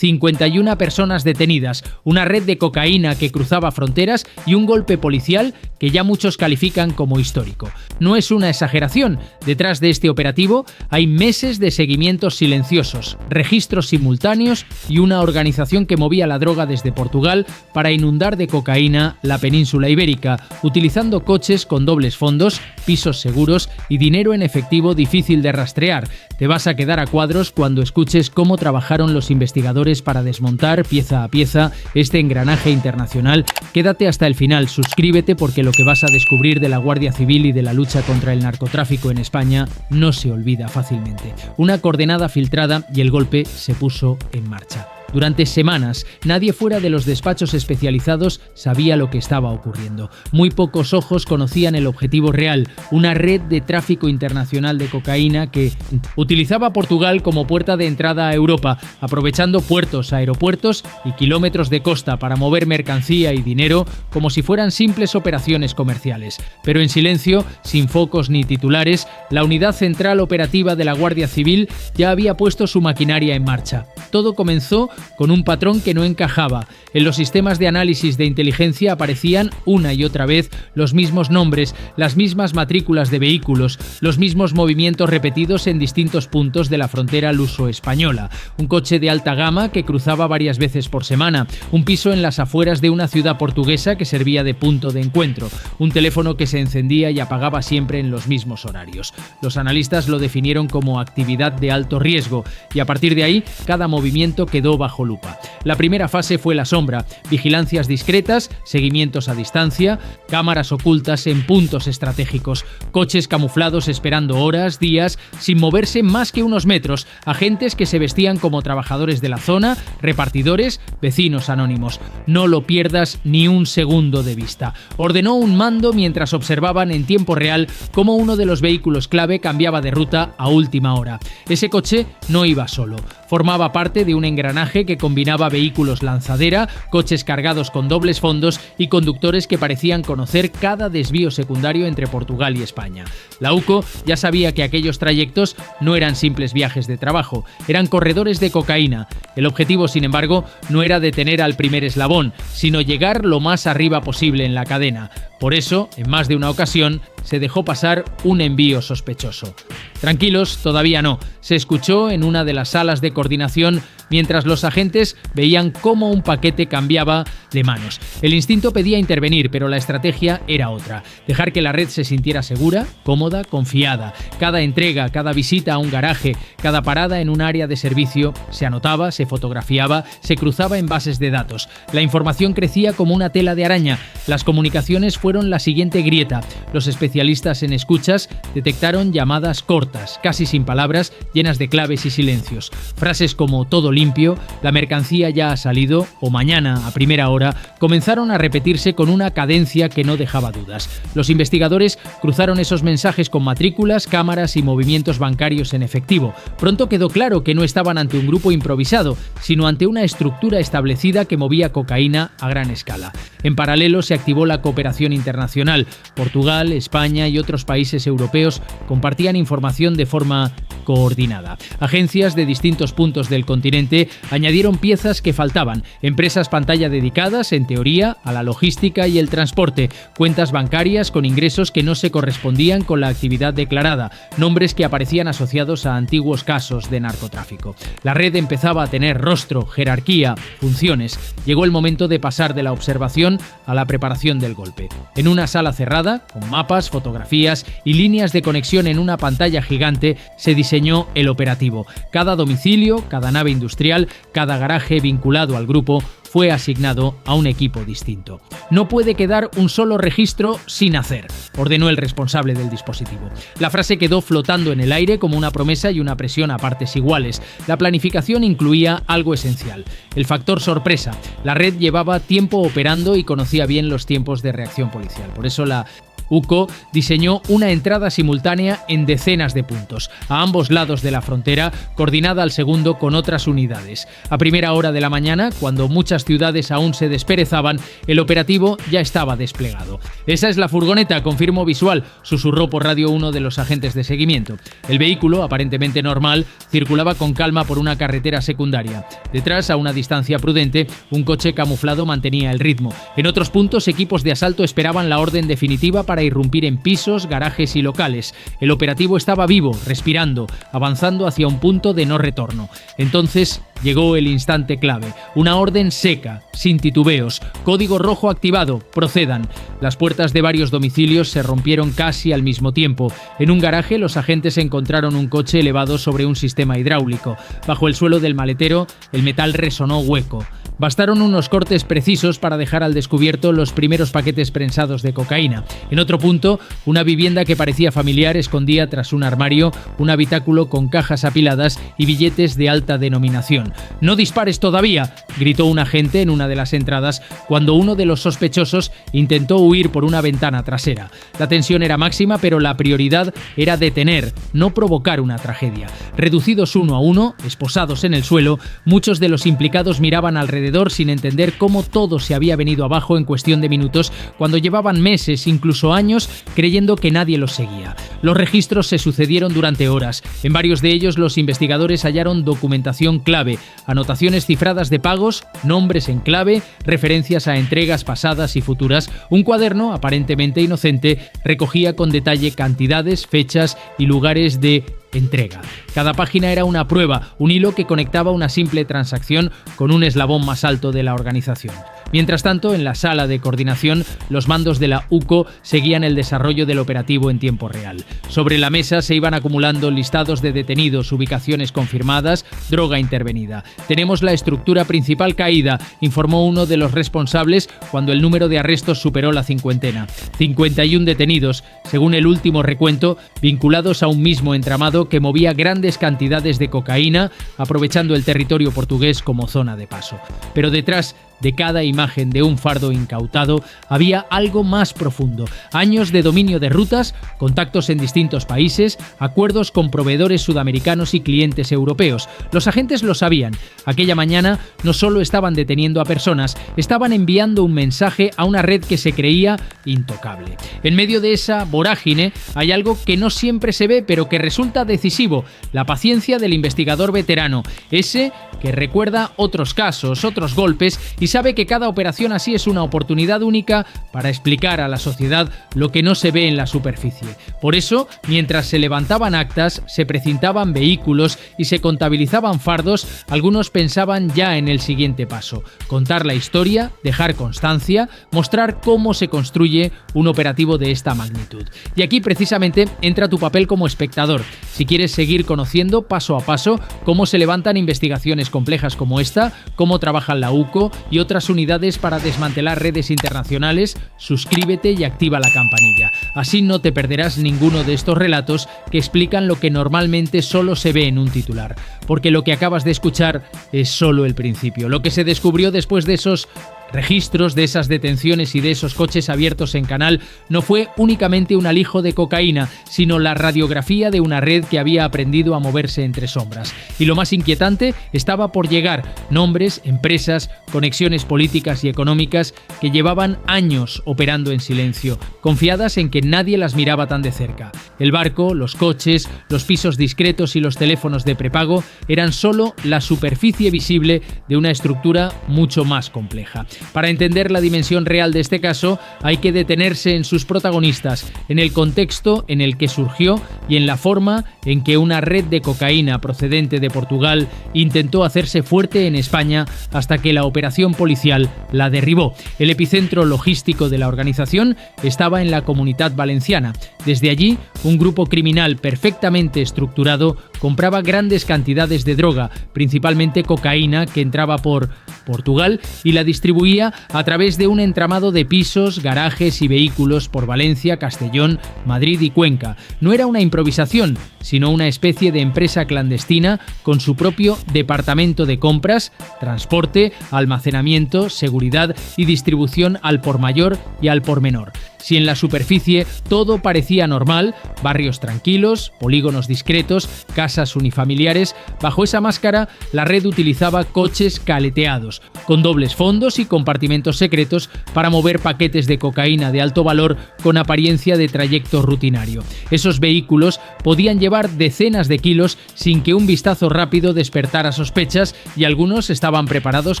51 personas detenidas, una red de cocaína que cruzaba fronteras y un golpe policial que ya muchos califican como histórico. No es una exageración, detrás de este operativo hay meses de seguimientos silenciosos, registros simultáneos y una organización que movía la droga desde Portugal para inundar de cocaína la península ibérica, utilizando coches con dobles fondos, pisos seguros y dinero en efectivo difícil de rastrear. Te vas a quedar a cuadros cuando escuches cómo trabajaron los investigadores para desmontar pieza a pieza este engranaje internacional. Quédate hasta el final, suscríbete porque lo que vas a descubrir de la Guardia Civil y de la lucha contra el narcotráfico en España no se olvida fácilmente. Una coordenada filtrada y el golpe se puso en marcha. Durante semanas, nadie fuera de los despachos especializados sabía lo que estaba ocurriendo. Muy pocos ojos conocían el objetivo real, una red de tráfico internacional de cocaína que utilizaba Portugal como puerta de entrada a Europa, aprovechando puertos, aeropuertos y kilómetros de costa para mover mercancía y dinero como si fueran simples operaciones comerciales. Pero en silencio, sin focos ni titulares, la Unidad Central Operativa de la Guardia Civil ya había puesto su maquinaria en marcha. Todo comenzó con un patrón que no encajaba. En los sistemas de análisis de inteligencia aparecían una y otra vez los mismos nombres, las mismas matrículas de vehículos, los mismos movimientos repetidos en distintos puntos de la frontera luso-española. Un coche de alta gama que cruzaba varias veces por semana, un piso en las afueras de una ciudad portuguesa que servía de punto de encuentro, un teléfono que se encendía y apagaba siempre en los mismos horarios. Los analistas lo definieron como actividad de alto riesgo y a partir de ahí cada movimiento quedó bajo lupa. La primera fase fue la sombra, vigilancias discretas, seguimientos a distancia, cámaras ocultas en puntos estratégicos, coches camuflados esperando horas, días, sin moverse más que unos metros, agentes que se vestían como trabajadores de la zona, repartidores, vecinos anónimos. No lo pierdas ni un segundo de vista. Ordenó un mando mientras observaban en tiempo real cómo uno de los vehículos clave cambiaba de ruta a última hora. Ese coche no iba solo. Formaba parte de un engranaje que combinaba vehículos lanzadera, coches cargados con dobles fondos y conductores que parecían conocer cada desvío secundario entre Portugal y España. La UCO ya sabía que aquellos trayectos no eran simples viajes de trabajo, eran corredores de cocaína. El objetivo, sin embargo, no era detener al primer eslabón, sino llegar lo más arriba posible en la cadena. Por eso, en más de una ocasión, se dejó pasar un envío sospechoso. Tranquilos, todavía no. Se escuchó en una de las salas de coordinación mientras los agentes veían cómo un paquete cambiaba de manos. El instinto pedía intervenir, pero la estrategia era otra. Dejar que la red se sintiera segura, cómoda, confiada. Cada entrega, cada visita a un garaje, cada parada en un área de servicio se anotaba, se fotografiaba, se cruzaba en bases de datos. La información crecía como una tela de araña. Las comunicaciones fueron la siguiente grieta. Los especialistas en escuchas detectaron llamadas cortas, casi sin palabras, llenas de claves y silencios. Frases como todo limpio, la mercancía ya ha salido o mañana a primera hora comenzaron a repetirse con una cadencia que no dejaba dudas. Los investigadores cruzaron esos mensajes con matrículas, cámaras y movimientos bancarios en efectivo. Pronto quedó claro que no estaban ante un grupo improvisado, sino ante una estructura establecida que movía cocaína a gran escala. En paralelo se activó la cooperación internacional. Portugal, España y otros países europeos compartían información de forma coordinada. Agencias de distintos puntos del continente añadieron piezas que faltaban, empresas pantalla dedicadas, en teoría, a la logística y el transporte, cuentas bancarias con ingresos que no se correspondían con la actividad declarada, nombres que aparecían asociados a antiguos casos de narcotráfico. La red empezaba a tener rostro, jerarquía, funciones. Llegó el momento de pasar de la observación a la preparación del golpe. En una sala cerrada, con mapas, fotografías y líneas de conexión en una pantalla gigante, se diseñó el operativo. Cada domicilio, cada nave industrial, cada garaje vinculado al grupo fue asignado a un equipo distinto. No puede quedar un solo registro sin hacer, ordenó el responsable del dispositivo. La frase quedó flotando en el aire como una promesa y una presión a partes iguales. La planificación incluía algo esencial: el factor sorpresa. La red llevaba tiempo operando y conocía bien los tiempos de reacción policial. Por eso la UCO diseñó una entrada simultánea en decenas de puntos, a ambos lados de la frontera, coordinada al segundo con otras unidades. A primera hora de la mañana, cuando muchas ciudades aún se desperezaban, el operativo ya estaba desplegado. «Esa es la furgoneta, confirmo visual», susurró por radio uno de los agentes de seguimiento. El vehículo, aparentemente normal, circulaba con calma por una carretera secundaria. Detrás, a una distancia prudente, un coche camuflado mantenía el ritmo. En otros puntos, equipos de asalto esperaban la orden definitiva para irrumpir en pisos, garajes y locales. El operativo estaba vivo, respirando, avanzando hacia un punto de no retorno. Entonces llegó el instante clave. Una orden seca, sin titubeos. Código rojo activado. Procedan. Las puertas de varios domicilios se rompieron casi al mismo tiempo. En un garaje, los agentes encontraron un coche elevado sobre un sistema hidráulico. Bajo el suelo del maletero, el metal resonó hueco. Bastaron unos cortes precisos para dejar al descubierto los primeros paquetes prensados de cocaína. En otro punto, una vivienda que parecía familiar escondía tras un armario un habitáculo con cajas apiladas y billetes de alta denominación. «¡No dispares todavía!», gritó un agente en una de las entradas cuando uno de los sospechosos intentó huir por una ventana trasera. La tensión era máxima, pero la prioridad era detener, no provocar una tragedia. Reducidos uno a uno, esposados en el suelo, muchos de los implicados miraban alrededor sin entender cómo todo se había venido abajo en cuestión de minutos, cuando llevaban meses, incluso años, creyendo que nadie los seguía. Los registros se sucedieron durante horas. En varios de ellos los investigadores hallaron documentación clave, anotaciones cifradas de pagos, nombres en clave, referencias a entregas pasadas y futuras. Un cuaderno, aparentemente inocente, recogía con detalle cantidades, fechas y lugares de entrega. Cada página era una prueba, un hilo que conectaba una simple transacción con un eslabón más alto de la organización. Mientras tanto, en la sala de coordinación, los mandos de la UCO seguían el desarrollo del operativo en tiempo real. Sobre la mesa se iban acumulando listados de detenidos, ubicaciones confirmadas, droga intervenida. «Tenemos la estructura principal caída», informó uno de los responsables cuando el número de arrestos superó la cincuentena. 51 detenidos, según el último recuento, vinculados a un mismo entramado que movía grandes cantidades de cocaína, aprovechando el territorio portugués como zona de paso. Pero detrás de cada imagen de un fardo incautado había algo más profundo. Años de dominio de rutas, contactos en distintos países, acuerdos con proveedores sudamericanos y clientes europeos. Los agentes lo sabían. Aquella mañana no solo estaban deteniendo a personas, estaban enviando un mensaje a una red que se creía intocable. En medio de esa vorágine hay algo que no siempre se ve, pero que resulta decisivo: la paciencia del investigador veterano, ese que recuerda otros casos, otros golpes, y sabe que cada operación así es una oportunidad única para explicar a la sociedad lo que no se ve en la superficie. Por eso, mientras se levantaban actas, se precintaban vehículos y se contabilizaban fardos, algunos pensaban ya en el siguiente paso: contar la historia, dejar constancia, mostrar cómo se construye un operativo de esta magnitud. Y aquí precisamente entra tu papel como espectador. Si quieres seguir conociendo paso a paso cómo se levantan investigaciones complejas como esta, cómo trabajan la UCO y otras unidades para desmantelar redes internacionales, suscríbete y activa la campanilla. Así no te perderás ninguno de estos relatos que explican lo que normalmente solo se ve en un titular. Porque lo que acabas de escuchar es solo el principio. Lo que se descubrió después de esos registros, de esas detenciones y de esos coches abiertos en canal, no fue únicamente un alijo de cocaína, sino la radiografía de una red que había aprendido a moverse entre sombras. Y lo más inquietante estaba por llegar: nombres, empresas, conexiones políticas y económicas que llevaban años operando en silencio, confiadas en que nadie las miraba tan de cerca. El barco, los coches, los pisos discretos y los teléfonos de prepago eran solo la superficie visible de una estructura mucho más compleja. Para entender la dimensión real de este caso, hay que detenerse en sus protagonistas, en el contexto en el que surgió y en la forma en que una red de cocaína procedente de Portugal intentó hacerse fuerte en España hasta que la operación policial la derribó. El epicentro logístico de la organización estaba en la Comunitat Valenciana. Desde allí, un grupo criminal perfectamente estructurado compraba grandes cantidades de droga, principalmente cocaína, que entraba por Portugal y la distribuía a través de un entramado de pisos, garajes y vehículos por Valencia, Castellón, Madrid y Cuenca. No era una improvisación, sino una especie de empresa clandestina con su propio departamento de compras, transporte, almacenamiento, seguridad y distribución al por mayor y al por menor. Si en la superficie todo parecía normal, barrios tranquilos, polígonos discretos, casas unifamiliares, bajo esa máscara la red utilizaba coches caleteados, con dobles fondos y compartimentos secretos para mover paquetes de cocaína de alto valor con apariencia de trayecto rutinario. Esos vehículos podían llevar decenas de kilos sin que un vistazo rápido despertara sospechas, y algunos estaban preparados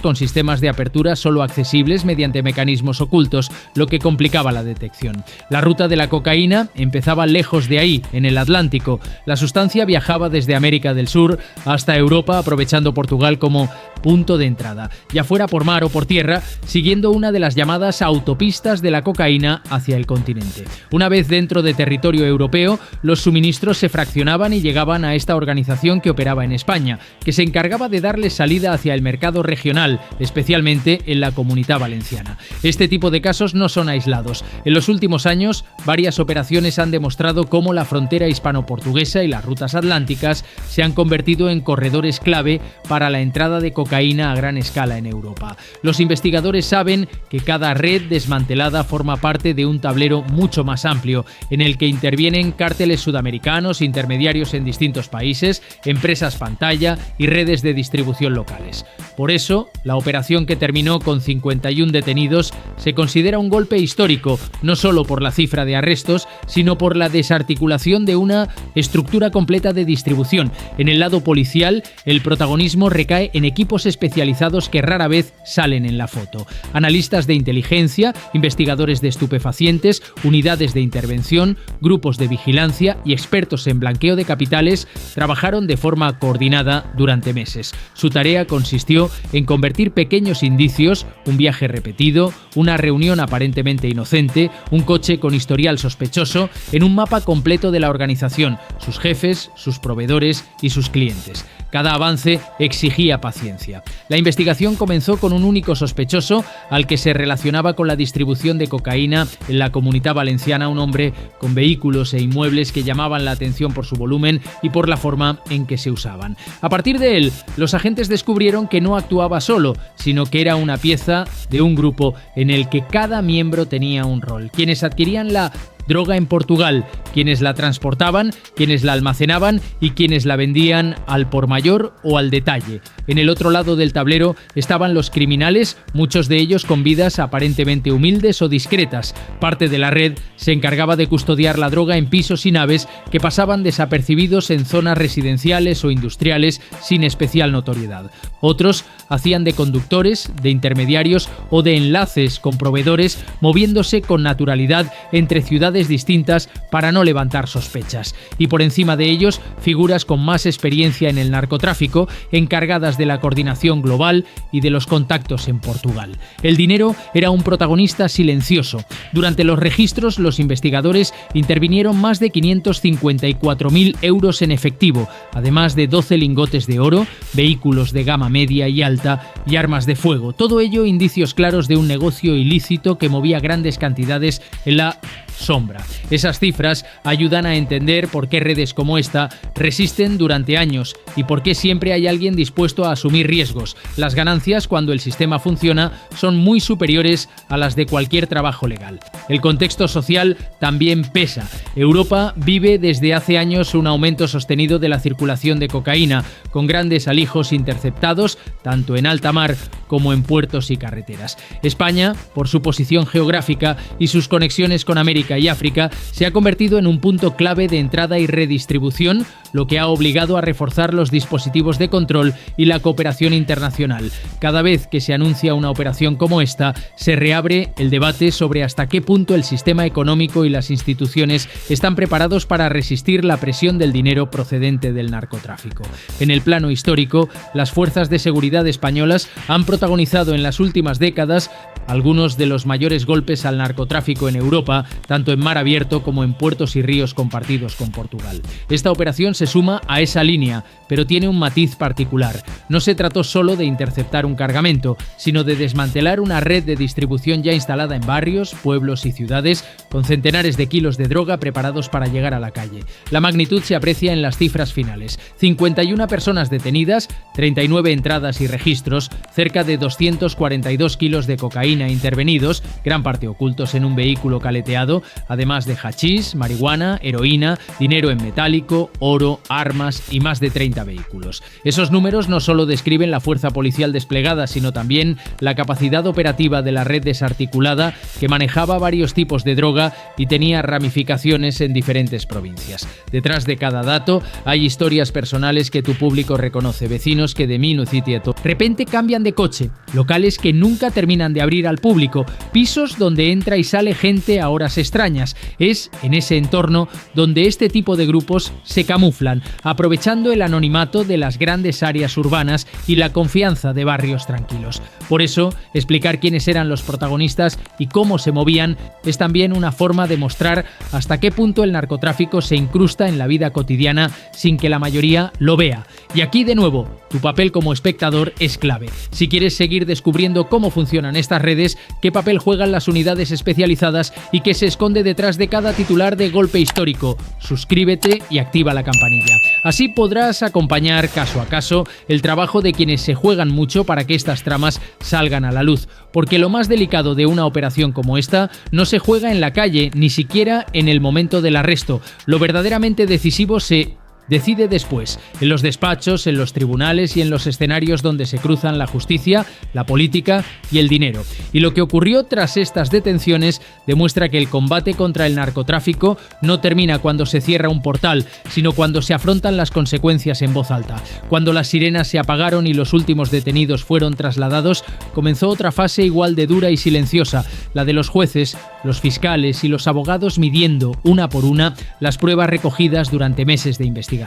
con sistemas de apertura solo accesibles mediante mecanismos ocultos, lo que complicaba la detección. La ruta de la cocaína empezaba lejos de ahí, en el Atlántico. La sustancia viajaba desde América del Sur hasta Europa, aprovechando Portugal como punto de entrada, ya fuera por mar o por tierra, siguiendo una de las llamadas autopistas de la cocaína hacia el continente. Una vez dentro de territorio europeo, los suministros se fraccionaban y llegaban a esta organización que operaba en España, que se encargaba de darles salida hacia el mercado regional, especialmente en la Comunidad Valenciana. Este tipo de casos no son aislados. En los últimos años, varias operaciones han demostrado cómo la frontera hispano-portuguesa y las rutas atlánticas se han convertido en corredores clave para la entrada de cocaína a gran escala en Europa. Los investigadores saben que cada red desmantelada forma parte de un tablero mucho más amplio, en el que intervienen cárteles sudamericanos, intermediarios en distintos países, empresas pantalla y redes de distribución locales. Por eso, la operación, que terminó con 51 detenidos, se considera un golpe histórico, no solo por la cifra de arrestos, sino por la desarticulación de una estructura completa de distribución. En el lado policial, el protagonismo recae en equipos especializados que rara vez salen en la foto. Analistas de inteligencia, investigadores de estupefacientes, unidades de intervención, grupos de vigilancia y expertos en blanqueo de capitales trabajaron de forma coordinada durante meses. Su tarea consistió en convertir pequeños indicios, un viaje repetido, una reunión aparentemente inocente, un coche con historial sospechoso, en un mapa completo de la organización, sus jefes, sus proveedores y sus clientes. Cada avance exigía paciencia. La investigación comenzó con un único sospechoso al que se relacionaba con la distribución de cocaína en la Comunidad Valenciana, un hombre con vehículos e inmuebles que llamaban la atención por su volumen y por la forma en que se usaban. A partir de él, los agentes descubrieron que no actuaba solo, sino que era una pieza de un grupo en el que cada miembro tenía un rol. Quienes adquirían la droga en Portugal, quienes la transportaban, quienes la almacenaban y quienes la vendían al por mayor o al detalle. En el otro lado del tablero estaban los criminales, muchos de ellos con vidas aparentemente humildes o discretas. Parte de la red se encargaba de custodiar la droga en pisos y naves que pasaban desapercibidos en zonas residenciales o industriales sin especial notoriedad. Otros hacían de conductores, de intermediarios o de enlaces con proveedores, moviéndose con naturalidad entre ciudades distintas para no levantar sospechas. Y por encima de ellos, figuras con más experiencia en el narcotráfico, encargadas de la coordinación global y de los contactos en Portugal. El dinero era un protagonista silencioso. Durante los registros, los investigadores intervinieron más de 554.000 euros en efectivo, además de 12 lingotes de oro, vehículos de gama media y alta y armas de fuego. Todo ello indicios claros de un negocio ilícito que movía grandes cantidades en la sombra. Esas cifras ayudan a entender por qué redes como esta resisten durante años y por qué siempre hay alguien dispuesto a asumir riesgos. Las ganancias, cuando el sistema funciona, son muy superiores a las de cualquier trabajo legal. El contexto social también pesa. Europa vive desde hace años un aumento sostenido de la circulación de cocaína, con grandes alijos interceptados tanto en alta mar como en puertos y carreteras. España, por su posición geográfica y sus conexiones con América y África, se ha convertido en un punto clave de entrada y redistribución, lo que ha obligado a reforzar los dispositivos de control y la cooperación internacional. Cada vez que se anuncia una operación como esta, se reabre el debate sobre hasta qué punto el sistema económico y las instituciones están preparados para resistir la presión del dinero procedente del narcotráfico. En el plano histórico, las fuerzas de seguridad españolas han protagonizado protagonizado en las últimas décadas algunos de los mayores golpes al narcotráfico en Europa, tanto en mar abierto como en puertos y ríos compartidos con Portugal. Esta operación se suma a esa línea, pero tiene un matiz particular. No se trató solo de interceptar un cargamento, sino de desmantelar una red de distribución ya instalada en barrios, pueblos y ciudades, con centenares de kilos de droga preparados para llegar a la calle. La magnitud se aprecia en las cifras finales: 51 personas detenidas, 39 entradas y registros, cerca de 242 kilos de cocaína intervenidos, gran parte ocultos en un vehículo caleteado, además de hachís, marihuana, heroína, dinero en metálico, oro, armas y más de 30 vehículos. Esos números no solo describen la fuerza policial desplegada, sino también la capacidad operativa de la red desarticulada, que manejaba varios tipos de droga y tenía ramificaciones en diferentes provincias. Detrás de cada dato hay historias personales que tu público reconoce, vecinos que de minutitieto repente cambian de coche, locales que nunca terminan de abrir al público, pisos donde entra y sale gente a horas extrañas. Es en ese entorno donde este tipo de grupos se camuflan, aprovechando el anonimato de las grandes áreas urbanas y la confianza de barrios tranquilos. Por eso, explicar quiénes eran los protagonistas y cómo se movían es también una forma de mostrar hasta qué punto el narcotráfico se incrusta en la vida cotidiana sin que la mayoría lo vea. Y aquí, de nuevo, tu papel como espectador es clave. Si quieres seguir descubriendo cómo funcionan estas redes, qué papel juegan las unidades especializadas y qué se esconde detrás de cada titular de Golpe Histórico, suscríbete y activa la campanilla. Así podrás acompañar caso a caso el trabajo de quienes se juegan mucho para que estas tramas salgan a la luz, porque lo más delicado de una operación como esta no se juega en la calle, ni siquiera en el momento del arresto. Lo verdaderamente decisivo se decide después, en los despachos, en los tribunales y en los escenarios donde se cruzan la justicia, la política y el dinero. Y lo que ocurrió tras estas detenciones demuestra que el combate contra el narcotráfico no termina cuando se cierra un portal, sino cuando se afrontan las consecuencias en voz alta. Cuando las sirenas se apagaron y los últimos detenidos fueron trasladados, comenzó otra fase igual de dura y silenciosa, la de los jueces, los fiscales y los abogados midiendo, una por una, las pruebas recogidas durante meses de investigación.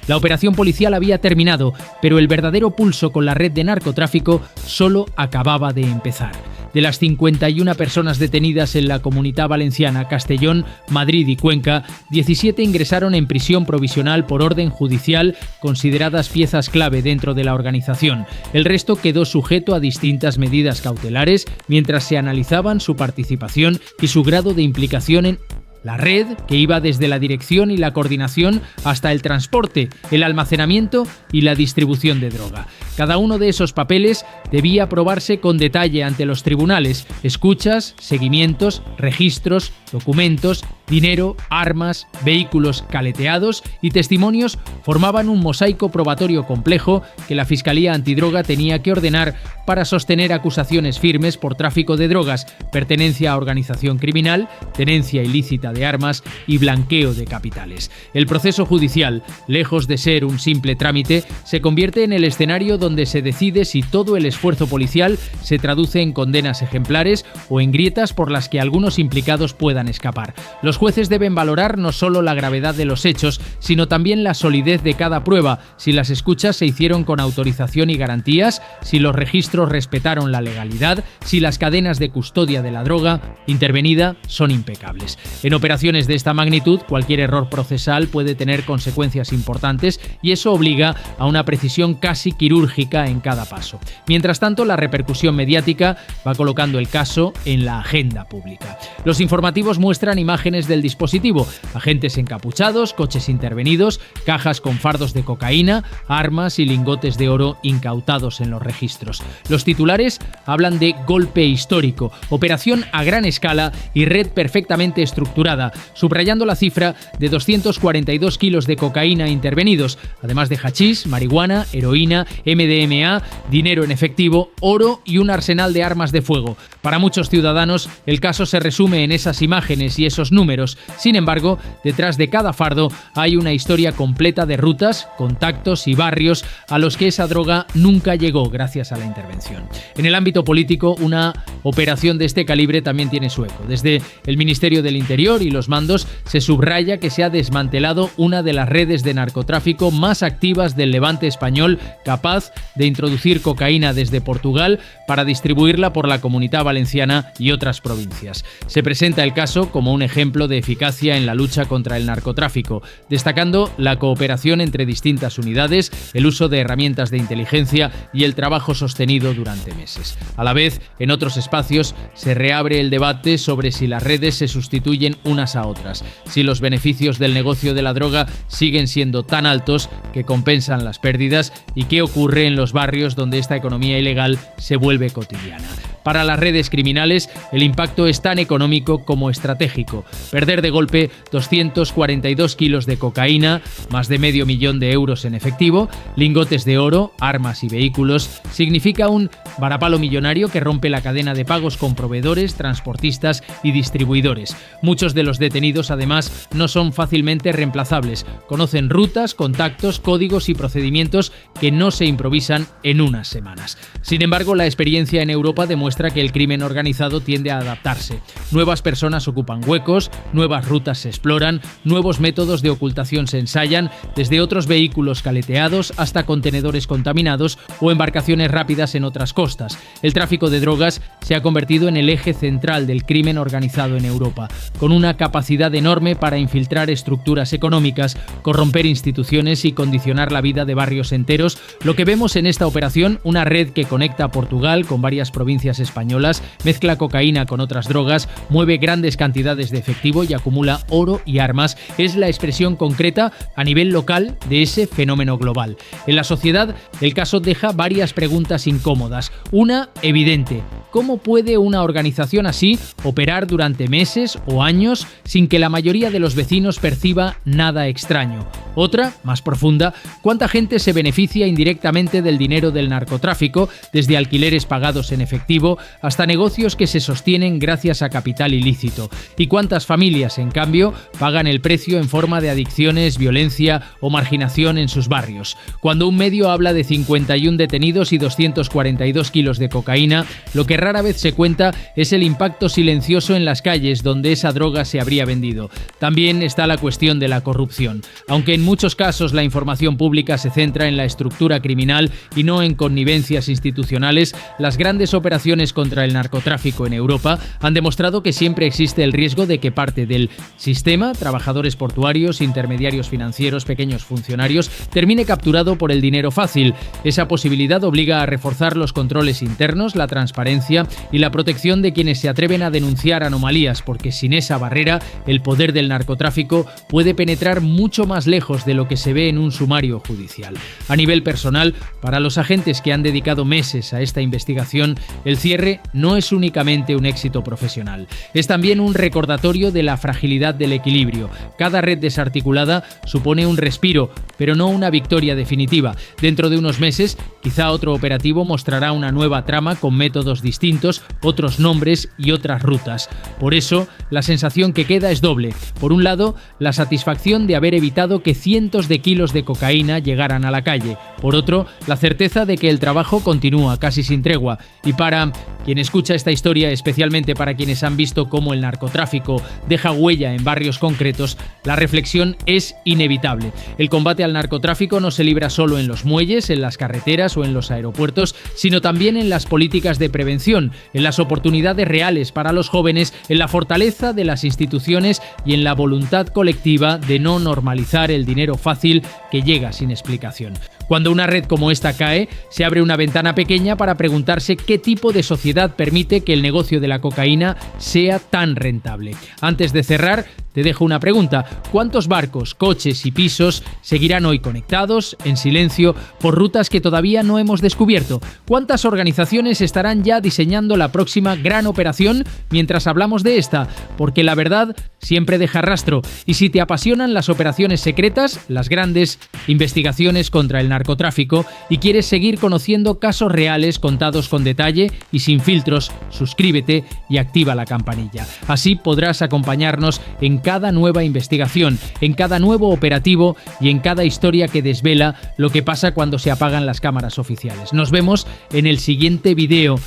La operación policial había terminado, pero el verdadero pulso con la red de narcotráfico solo acababa de empezar. De las 51 personas detenidas en la Comunidad Valenciana, Castellón, Madrid y Cuenca, 17 ingresaron en prisión provisional por orden judicial, consideradas piezas clave dentro de la organización. El resto quedó sujeto a distintas medidas cautelares mientras se analizaban su participación y su grado de implicación en la red, que iba desde la dirección y la coordinación hasta el transporte, el almacenamiento y la distribución de droga. Cada uno de esos papeles debía probarse con detalle ante los tribunales: escuchas, seguimientos, registros, documentos, dinero, armas, vehículos caleteados y testimonios formaban un mosaico probatorio complejo que la Fiscalía Antidroga tenía que ordenar para sostener acusaciones firmes por tráfico de drogas, pertenencia a organización criminal, tenencia ilícita de armas y blanqueo de capitales. El proceso judicial, lejos de ser un simple trámite, se convierte en el escenario donde se decide si todo el esfuerzo policial se traduce en condenas ejemplares o en grietas por las que algunos implicados puedan escapar. Los jueces deben valorar no solo la gravedad de los hechos, sino también la solidez de cada prueba, si las escuchas se hicieron con autorización y garantías, si los registros respetaron la legalidad, si las cadenas de custodia de la droga intervenida son impecables. En operaciones de esta magnitud, cualquier error procesal puede tener consecuencias importantes y eso obliga a una precisión casi quirúrgica en cada paso. Mientras tanto, la repercusión mediática va colocando el caso en la agenda pública. Los informativos muestran imágenes del dispositivo: agentes encapuchados, coches intervenidos, cajas con fardos de cocaína, armas y lingotes de oro incautados en los registros. Los titulares hablan de golpe histórico, operación a gran escala y red perfectamente estructurada, subrayando la cifra de 242 kilos de cocaína intervenidos, además de hachís, marihuana, heroína, MDMA, dinero en efectivo, oro y un arsenal de armas de fuego. Para muchos ciudadanos, el caso se resume en esas imágenes y esos números. Sin embargo, detrás de cada fardo hay una historia completa de rutas, contactos y barrios a los que esa droga nunca llegó gracias a la intervención. En el ámbito político, una operación de este calibre también tiene su eco. Desde el Ministerio del Interior y los mandos se subraya que se ha desmantelado una de las redes de narcotráfico más activas del Levante español, capaz de introducir cocaína desde Portugal para distribuirla por la Comunidad Valenciana y otras provincias. Se presenta el caso como un ejemplo de eficacia en la lucha contra el narcotráfico, destacando la cooperación entre distintas unidades, el uso de herramientas de inteligencia y el trabajo sostenido durante meses. A la vez, en otros espacios se reabre el debate sobre si las redes se sustituyen unas a otras, si los beneficios del negocio de la droga siguen siendo tan altos que compensan las pérdidas y qué ocurre en los barrios donde esta economía ilegal se vuelve cotidiana. Para las redes criminales, el impacto es tan económico como estratégico. Perder de golpe 242 kilos de cocaína, más de medio millón de euros en efectivo, lingotes de oro, armas y vehículos, significa un varapalo millonario que rompe la cadena de pagos con proveedores, transportistas y distribuidores. Muchos de los detenidos, además, no son fácilmente reemplazables. Conocen rutas, contactos, códigos y procedimientos que no se improvisan en unas semanas. Sin embargo, la experiencia en Europa demuestra que el crimen organizado tiende a adaptarse. Nuevas personas ocupan huecos, nuevas rutas se exploran, nuevos métodos de ocultación se ensayan, desde otros vehículos caleteados hasta contenedores contaminados o embarcaciones rápidas en otras costas. El tráfico de drogas se ha convertido en el eje central del crimen organizado en Europa, con una capacidad enorme para infiltrar estructuras económicas, corromper instituciones y condicionar la vida de barrios enteros. Lo que vemos en esta operación, una red que conecta a Portugal con varias provincias españolas, mezcla cocaína con otras drogas, mueve grandes cantidades de efectivo y acumula oro y armas, es la expresión concreta a nivel local de ese fenómeno global. En la sociedad, el caso deja varias preguntas incómodas. Una, evidente: ¿cómo puede una organización así operar durante meses o años sin que la mayoría de los vecinos perciba nada extraño? Otra, más profunda: ¿cuánta gente se beneficia indirectamente del dinero del narcotráfico, desde alquileres pagados en efectivo hasta negocios que se sostienen gracias a capital ilícito? ¿Y cuántas familias, en cambio, pagan el precio en forma de adicciones, violencia o marginación en sus barrios? Cuando un medio habla de 51 detenidos y 242 kilos de cocaína, lo que rara vez se cuenta es el impacto silencioso en las calles donde esa droga se habría vendido. También está la cuestión de la corrupción. Aunque en muchos casos la información pública se centra en la estructura criminal y no en connivencias institucionales, las grandes operaciones contra el narcotráfico en Europa han demostrado que siempre existe el riesgo de que parte del sistema, trabajadores portuarios, intermediarios financieros, pequeños funcionarios, termine capturado por el dinero fácil. Esa posibilidad obliga a reforzar los controles internos, la transparencia y la protección de quienes se atreven a denunciar anomalías, porque sin esa barrera, el poder del narcotráfico puede penetrar mucho más lejos de lo que se ve en un sumario judicial. A nivel personal, para los agentes que han dedicado meses a esta investigación, el cierre no es únicamente un éxito profesional, es también un recordatorio de la fragilidad del equilibrio. Cada red desarticulada supone un respiro, pero no una victoria definitiva. Dentro de unos meses, quizá otro operativo mostrará una nueva trama con métodos distintos, otros nombres y otras rutas. Por eso, la sensación que queda es doble. Por un lado, la satisfacción de haber evitado que cientos de kilos de cocaína llegaran a la calle. Por otro, la certeza de que el trabajo continúa casi sin tregua. Y para quien escucha esta historia, especialmente para quienes han visto cómo el narcotráfico deja huella en barrios concretos, la reflexión es inevitable. El combate al narcotráfico no se libra solo en los muelles, en las carreteras o en los aeropuertos, sino también en las políticas de prevención, en las oportunidades reales para los jóvenes, en la fortaleza de las instituciones y en la voluntad colectiva de no normalizar el dinero fácil que llega sin explicación. Cuando una red como esta cae, se abre una ventana pequeña para preguntarse qué tipo de sociedad permite que el negocio de la cocaína sea tan rentable. Antes de cerrar, te dejo una pregunta: ¿cuántos barcos, coches y pisos seguirán hoy conectados, en silencio, por rutas que todavía no hemos descubierto? ¿Cuántas organizaciones estarán ya diseñando la próxima gran operación mientras hablamos de esta? Porque la verdad siempre deja rastro, y si te apasionan las operaciones secretas, las grandes investigaciones contra el narcotráfico, y quieres seguir conociendo casos reales contados con detalle y sin filtros, suscríbete y activa la campanilla. Así podrás acompañarnos en cada nueva investigación, en cada nuevo operativo y en cada historia que desvela lo que pasa cuando se apagan las cámaras oficiales. Nos vemos en el siguiente video.